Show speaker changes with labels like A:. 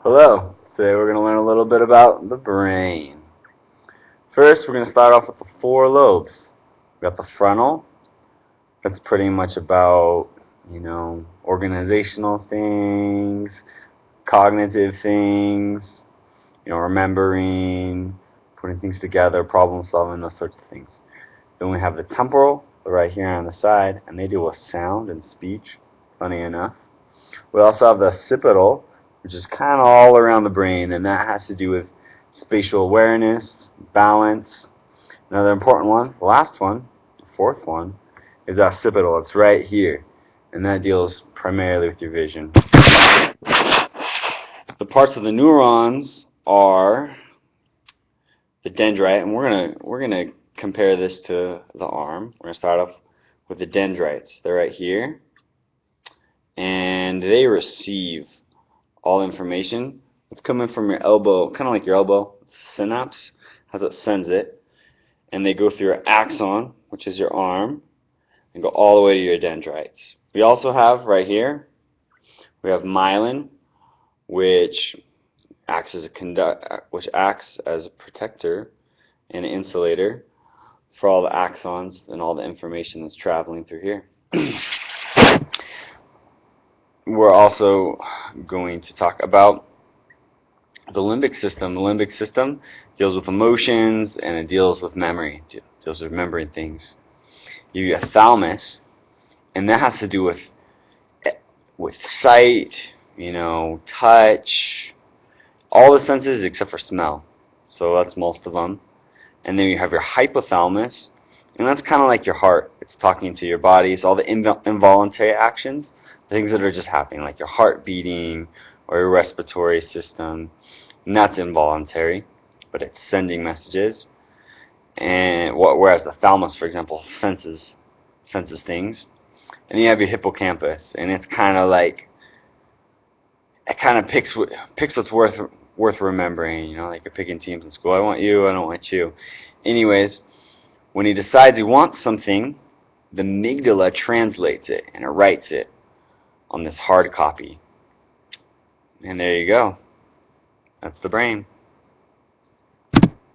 A: Hello. Today we're going to learn a little bit about the brain. First, we're going to start off with the four lobes. We've got the frontal. That's pretty much about, organizational things, cognitive things, remembering, putting things together, problem solving, those sorts of things. Then we have the temporal, right here on the side, and they deal with sound and speech, funny enough. We also have the occipital, which is kind of all around the brain, and that has to do with spatial awareness, balance. Another important one, the last one, the fourth one, is occipital. It's right here, and that deals primarily with your vision. The parts of the neurons are the dendrite, and we're gonna compare this to the arm. We're gonna start off with the dendrites. They're right here, and they receive all information that's coming from your elbow, kind of like your elbow synapse, as it sends it, and they go through your axon, which is your arm, and go all the way to your dendrites. We also have right here, we have myelin, which acts as a protector and an insulator for all the axons and all the information that's traveling through here. We're also going to talk about the limbic system. The limbic system deals with emotions, and it deals with memory. It deals with remembering things. You have thalamus, and that has to do with sight, touch, all the senses except for smell. So that's most of them. And then you have your hypothalamus, and that's kind of like your heart. It's talking to your body. It's all the involuntary actions, things that are just happening, like your heart beating or your respiratory system. And that's involuntary, but it's sending messages. And whereas the thalamus, for example, senses things. And you have your hippocampus, and it's kind of like, it kind of picks what's worth remembering. Like you're picking teams in school. I want you, I don't want you. Anyways, when he decides he wants something, the amygdala translates it, and it writes it on this hard copy. And there you go. That's the brain.